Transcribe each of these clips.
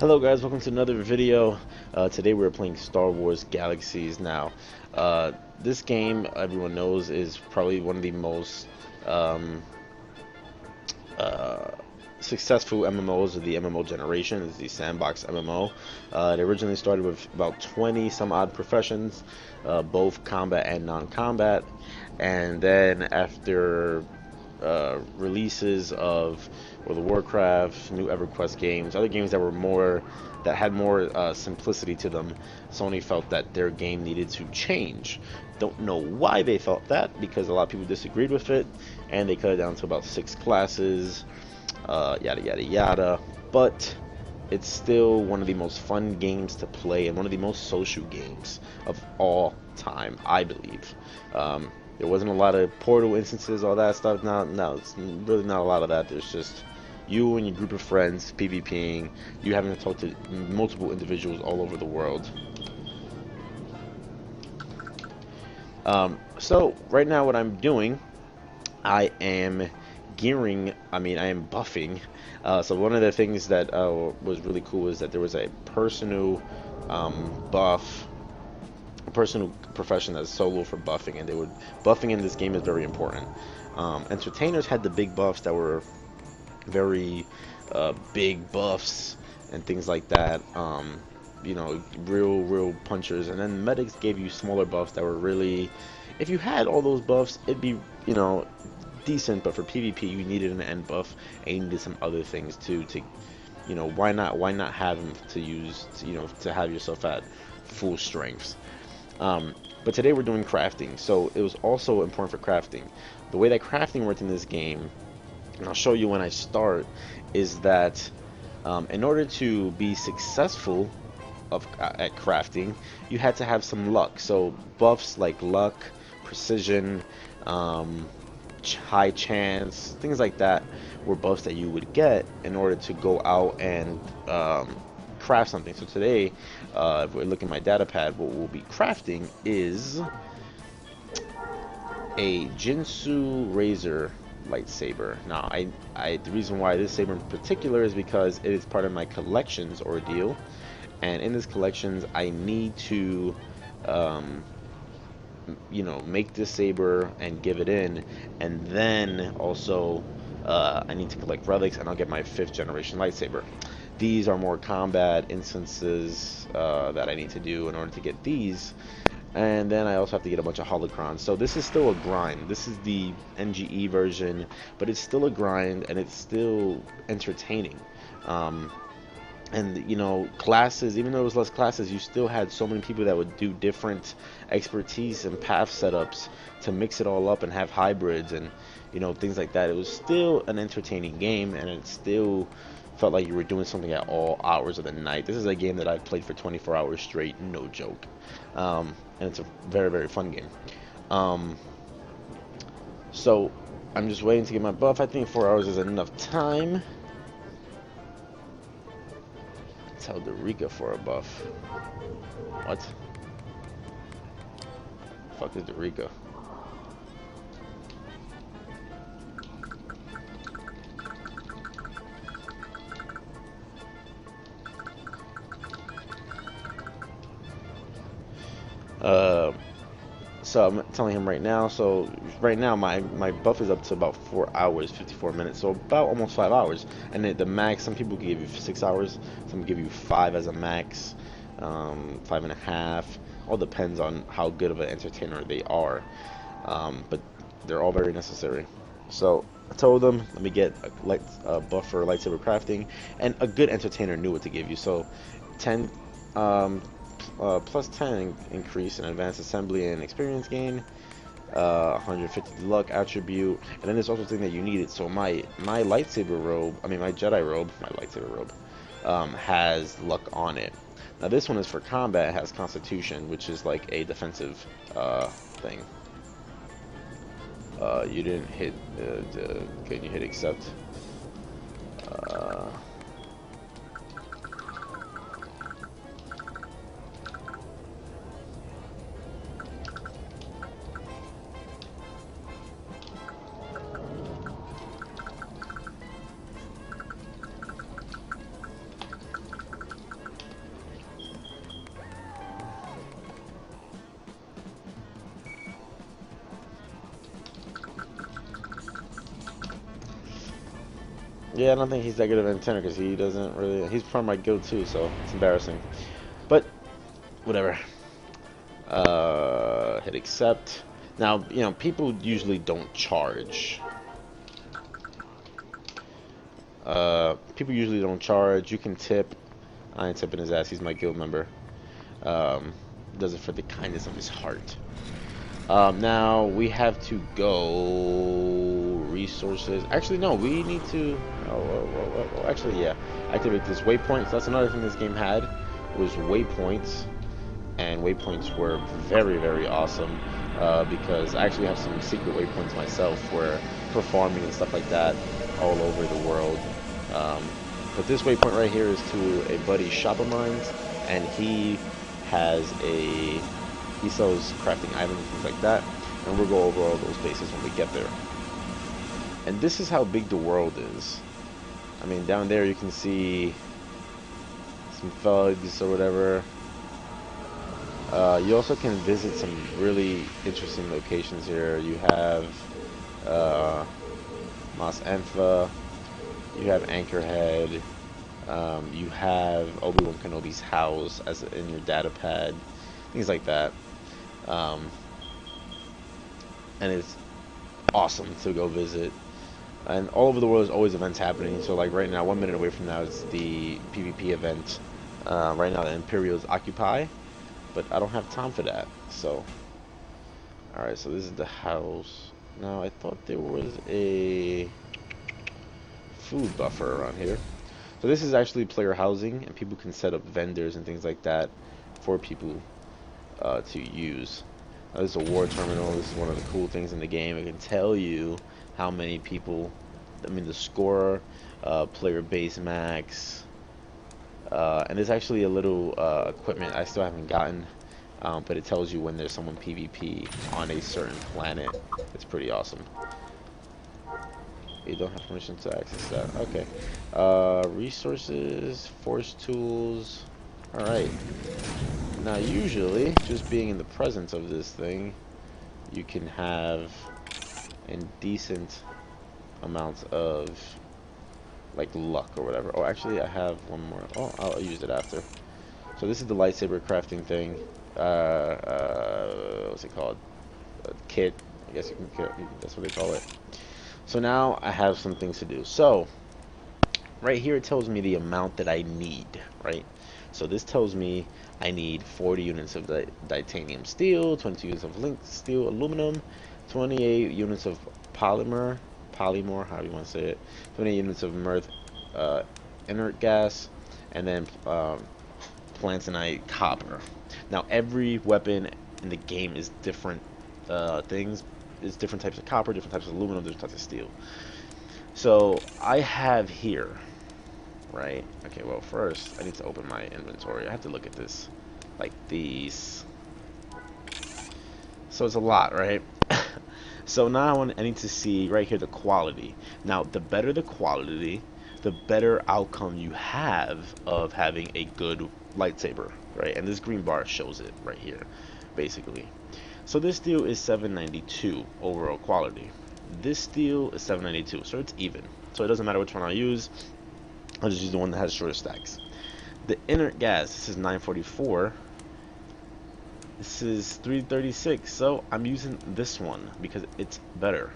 Hello guys, welcome to another video. Today we're playing Star Wars Galaxies. Now, this game, everyone knows, is probably one of the most um, uh, successful MMOs of the MMO generation. It's the sandbox MMO. It originally started with about 20 some odd professions, both combat and non-combat. And then after releases of World of Warcraft, new EverQuest games, other games that had more simplicity to them, Sony felt that their game needed to change. Don't know why they felt that, because a lot of people disagreed with it, and they cut it down to about 6 classes, yada yada yada. But it's still one of the most fun games to play and one of the most social games of all time, I believe. There wasn't a lot of portal instances, all that stuff. No, it's really not a lot of that. There's just you and your group of friends PvPing, you having to talk to multiple individuals all over the world. So right now what I'm doing, I am I am buffing. So one of the things that was really cool is that there was a personal buff, a personal profession that's solo for buffing, and buffing in this game is very important. Entertainers had the big buffs that were very big buffs and things like that. Real punchers, and then medics gave you smaller buffs that were really, if you had all those buffs, it'd be, decent. But for PvP, you needed an end buff, and you needed some other things too. To, why not have them to use, to have yourself at full strengths. But today we're doing crafting, so it was also important for crafting. The way that crafting worked in this game, and I'll show you when I start, is that in order to be successful at crafting, you had to have some luck. So buffs like luck, precision, high chance, things like that were buffs that you would get in order to go out and craft something. So today, if we're looking at my data pad, what we'll be crafting is a Jinsu Razor lightsaber. Now, the reason why this saber in particular is because it is part of my collections ordeal, and in this collections, I need to, make this saber and give it in, and then also I need to collect relics, and I'll get my 5th generation lightsaber. These are more combat instances that I need to do in order to get these. And then I also have to get a bunch of holocrons. So this is still a grind. This is the NGE version, but it's still a grind, and it's still entertaining. And classes, even though it was less classes, you still had so many people that would do different expertise and path setups to mix it all up and have hybrids and things like that. It was still an entertaining game, and it still felt like you were doing something at all hours of the night. This is a game that I've played for 24 hours straight, no joke. And it's a very, very fun game. So I'm just waiting to get my buff. I think 4 hours is enough time. Tell Dorica for a buff. What? Fuck is Dorica? So I'm telling him right now. So right now my buff is up to about 4 hours, 54 minutes. So about almost 5 hours. And the max, some people give you 6 hours. Some give you 5 as a max, 5.5. All depends on how good of an entertainer they are. But they're all very necessary. So I told them, let me get a buff for lightsaber crafting, and a good entertainer knew what to give you. So 10. Plus 10 increase in advanced assembly and experience gain, 150 luck attribute, and then there's also something that you needed. So my lightsaber robe, my Jedi robe, my lightsaber robe, has luck on it. Now this one is for combat. It has Constitution, which is like a defensive thing. You didn't hit. Can you hit accept? Yeah, I don't think he's that good of an antenna because he doesn't really. He's from my guild too, so it's embarrassing. But whatever. Hit accept. Now, people usually don't charge. People usually don't charge. You can tip. I ain't tipping his ass. He's my guild member. Um, does it for the kindness of his heart. Now we have to go resources. Actually, no, we need to. Actually, yeah, activate this waypoint. So that's another thing this game had was waypoints, and waypoints were very, very awesome because I actually have some secret waypoints myself for farming and stuff like that all over the world. Um, but this waypoint right here is to a buddy shop of mine, and has a he sells crafting items and things like that, and we'll go over all those bases when we get there. And this is how big the world is. I mean, down there you can see some thugs or whatever. You also can visit some really interesting locations here. You have Mos Enfa, you have Anchorhead, you have Obi-Wan Kenobi's house as in your data pad, things like that. Um, and it's awesome to go visit. And all over the world, there's always events happening. So, like right now, 1 minute away from now is the PvP event. Right now, the Imperials occupy, but I don't have time for that. So, all right. So this is the house. Now, I thought there was a food buffer around here. So this is actually player housing, and people can set up vendors and things like that for people to use. This is a war terminal. This is one of the cool things in the game. It can tell you how many people, I mean the score, player base max, and there's actually a little equipment I still haven't gotten, but it tells you when there's someone PvP on a certain planet. It's pretty awesome. You don't have permission to access that. Okay. Resources, force tools. Alright. Now usually, just being in the presence of this thing, you can have a decent amount of like luck or whatever. Oh, actually I have one more. Oh, I'll use it after. So this is the lightsaber crafting thing. What's it called? Kit. I guess that's what they call it. So now I have some things to do. So right here it tells me the amount that I need, right? So this tells me I need 40 units of titanium steel, 20 units of link steel aluminum, 28 units of polymer, however you want to say it, 28 units of mirth, inert gas, and then plantanite copper. Now every weapon in the game is different things. It's different types of copper, different types of aluminum, different types of steel. So I have here, right? Okay, well first I need to open my inventory. I have to look at this, like these. So it's a lot, right? So now I need to see right here the quality. Now the better the quality, the better outcome you have of having a good lightsaber, right? And this green bar shows it right here, basically. So this steel is 792 overall quality. This steel is 792, so it's even. So it doesn't matter which one I use. I'll just use the one that has shorter stacks. The inert gas, this is 944. This is 336, so I'm using this one because it's better.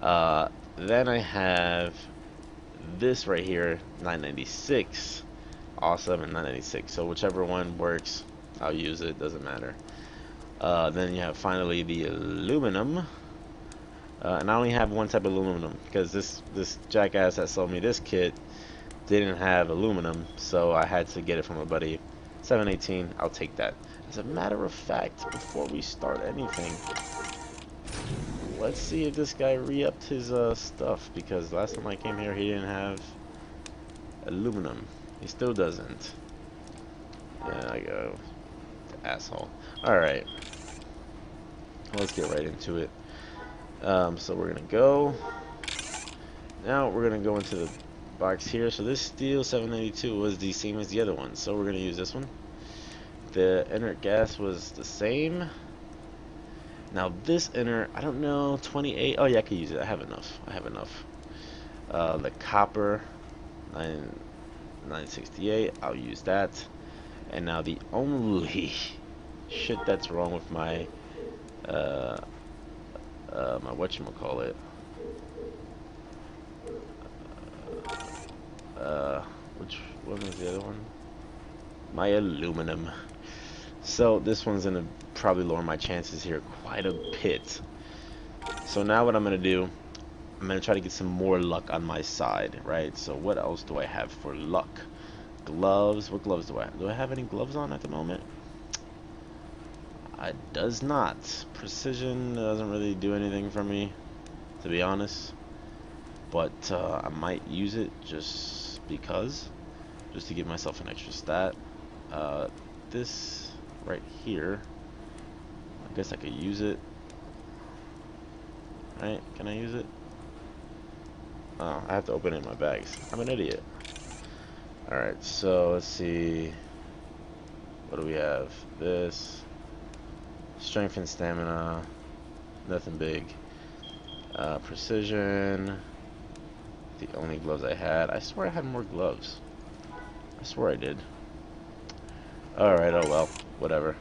Then I have this right here, 996. Awesome, and 996. So whichever one works, I'll use it, doesn't matter. Then you have finally the aluminum. And I only have one type of aluminum because this jackass that sold me this kit didn't have aluminum, so I had to get it from a buddy. 718, I'll take that. As a matter of fact, before we start anything, let's see if this guy re-upped his stuff, because last time I came here he didn't have aluminum. He still doesn't. Yeah, I go. Asshole. Alright. Let's get right into it. So we're gonna go. Now we're gonna go into the box here. So this steel 792 was the same as the other one, so we're gonna use this one. The inert gas was the same. Now this inert, I don't know, 28. Oh yeah, I could use it. I have enough. The copper 968, I'll use that. And now the only shit that's wrong with my uh my whatchamacallit, uh which one was the other one? My aluminum. So this one's gonna probably lower my chances here quite a bit. So now what I'm gonna do, I'm gonna try to get some more luck on my side, right? So what else do I have for luck? Gloves. What gloves do I have? Do I have any gloves on at the moment? It does not. Precision doesn't really do anything for me, to be honest. But I might use it just because, just to give myself an extra stat. This right here, I guess I could use it. Right? Can I use it? Oh, I have to open it in my bags. I'm an idiot. Alright, so let's see. What do we have? This. Strength and stamina. Nothing big. Precision. The only gloves I had. I swear I had more gloves. I swear I did. Alright, oh well. Whatever.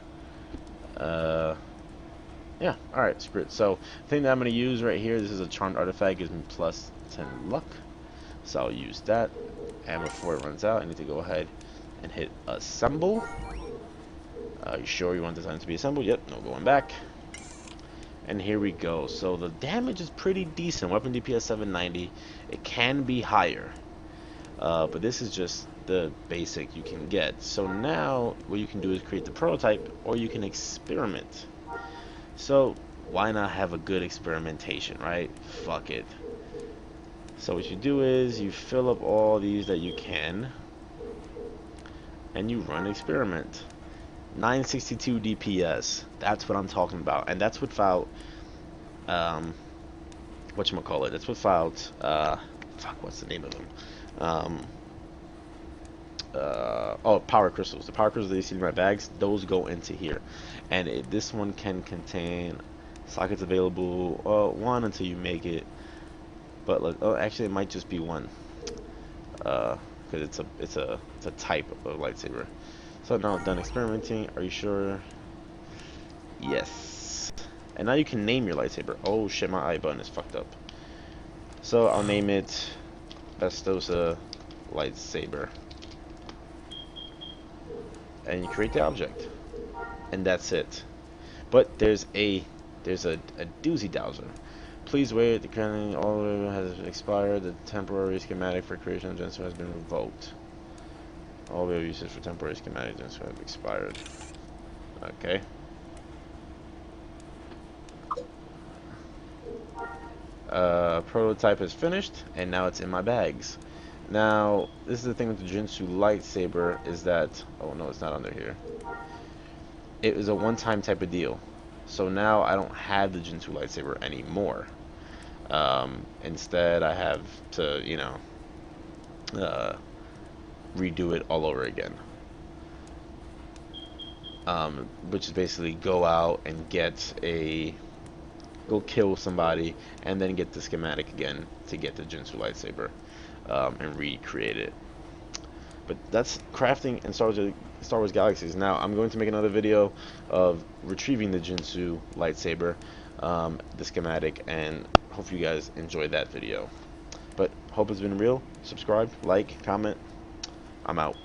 Yeah, alright, screw it. So, the thing that I'm going to use right here, this is a charmed artifact, gives me plus 10 luck. So I'll use that. And before it runs out, I need to go ahead and hit assemble. You sure you want this item to be assembled? Yep, no going back. And here we go. So the damage is pretty decent. Weapon DPS 790. It can be higher. But this is just the basic you can get. So now what you can do is create the prototype, or you can experiment. So why not have a good experimentation, right? Fuck it. So what you do is you fill up all these that you can, and you run experiment. 962 DPS. That's what I'm talking about, and that's without whatchamacallit. That's without fuck. What's the name of them? Oh, power crystals. The power crystals that you see in my bags, those go into here, and this one can contain sockets available. One until you make it. But look, oh, actually, it might just be one, because it's a type of lightsaber. So now done experimenting. Are you sure? Yes. And now you can name your lightsaber. Oh shit, my I button is fucked up. So I'll name it Bestosa lightsaber, and you create the object, and that's it. But there's a doozy dowser. Please wait, the current order has expired. The temporary schematic for creation of Gensu has been revoked. All real uses for temporary schematic Gensu have expired. Okay. Prototype is finished, and now it's in my bags. Now, this is the thing with the Jinsu lightsaber, is that, oh no, it's not under here. It was a one-time type of deal. So now I don't have the Jinsu lightsaber anymore. Instead, I have to, you know, redo it all over again. Which is basically go out and go kill somebody, and then get the schematic again to get the Jinsu lightsaber, and recreate it. But that's crafting in Star Wars Galaxies. Now I'm going to make another video of retrieving the Jinsu lightsaber, the schematic, and hope you guys enjoyed that video. But hope it's been real. Subscribe, like, comment. I'm out.